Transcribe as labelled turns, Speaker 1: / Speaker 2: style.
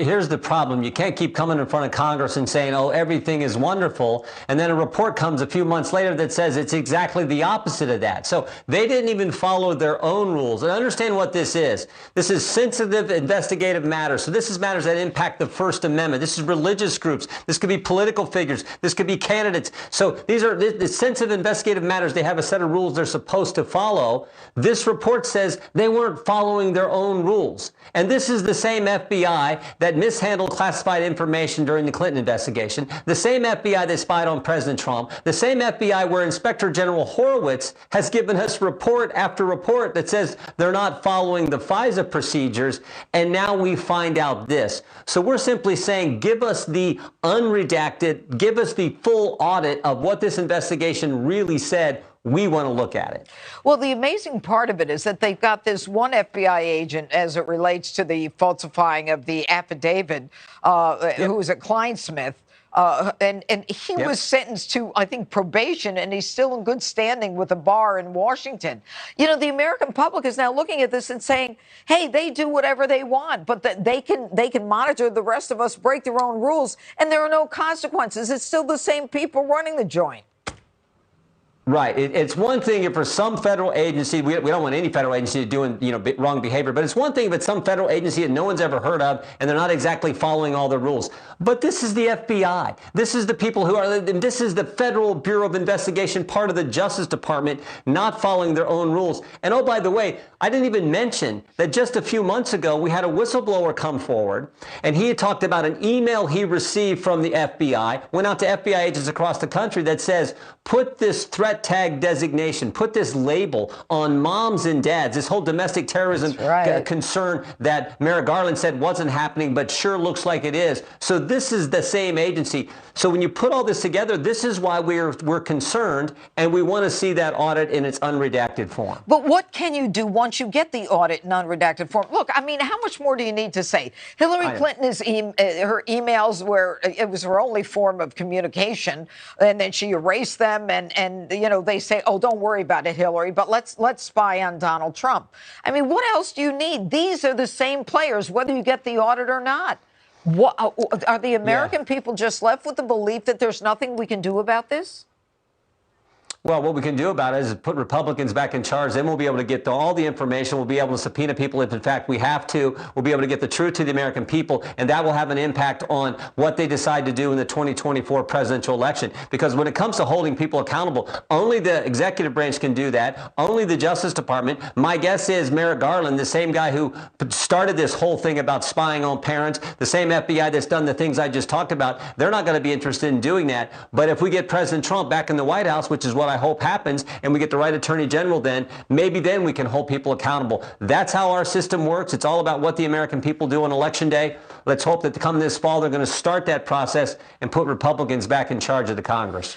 Speaker 1: Here's the problem. You can't keep coming in front of Congress and saying, oh, everything is wonderful. And then a report comes a few months later that says it's exactly the opposite of that. So they didn't even follow their own rules. And understand what this is. This is sensitive investigative matters. So this is matters that impact the First Amendment. This is religious groups. This could be political figures. This could be candidates. So these are the sensitive investigative matters. They have a set of rules they're supposed to follow. This report says they weren't following their own rules. And this is the same FBI that mishandled classified information during the Clinton investigation, the same FBI that spied on President Trump, the same FBI where Inspector General Horowitz has given us report after report that says they're not following the FISA procedures, and now we find out this. So we're simply saying, give us the unredacted, give us the full audit of what this investigation really said. We want to look at it.
Speaker 2: Well, the amazing part of it is that they've got this one FBI agent as it relates to the falsifying of the affidavit, who was a Kleinsmith. And he was sentenced to, I think, probation, and he's still in good standing with the bar in Washington. You know, the American public is now looking at this and saying, hey, they do whatever they want, but they can monitor the rest of us break their own rules, and there are no consequences. It's still the same people running the joint.
Speaker 1: Right. It's one thing if for some federal agency, we don't want any federal agency doing, wrong behavior, but it's one thing if it's some federal agency that no one's ever heard of and they're not exactly following all the rules. But this is the FBI. This is the people who are, this is the Federal Bureau of Investigation, part of the Justice Department, not following their own rules. And oh, by the way, I didn't even mention that just a few months ago, we had a whistleblower come forward, and he had talked about an email he received from the FBI, went out to FBI agents across the country that says, put this threat tag designation, put this label on moms and dads, this whole domestic terrorism concern that Merrick Garland said wasn't happening, but sure looks like it is. So this is the same agency. So when you put all this together, this is why we're concerned, and we want to see that audit in its unredacted form.
Speaker 2: But what can you do once you get the audit in unredacted form? Look, I mean, how much more do you need to say? Hillary Clinton's her emails where it was her only form of communication, and then she erased them, and they say, oh, don't worry about it, Hillary, but let's spy on Donald Trump. I mean, what else do you need? These are the same players, whether you get the audit or not. What, are the American people just left with the belief that there's nothing we can do about this?
Speaker 1: Well, what we can do about it is put Republicans back in charge. Then we'll be able to get all the information. We'll be able to subpoena people if, in fact, we have to. We'll be able to get the truth to the American people, and that will have an impact on what they decide to do in the 2024 presidential election. Because when it comes to holding people accountable, only the executive branch can do that, only the Justice Department. My guess is Merrick Garland, the same guy who started this whole thing about spying on parents, the same FBI that's done the things I just talked about, they're not going to be interested in doing that. But if we get President Trump back in the White House, which is what I hope happens, and we get the right attorney general, then maybe then we can hold people accountable. That's how our system works. It's all about what the American people do on Election Day. Let's hope that come this fall, they're going to start that process and put Republicans back in charge of the Congress.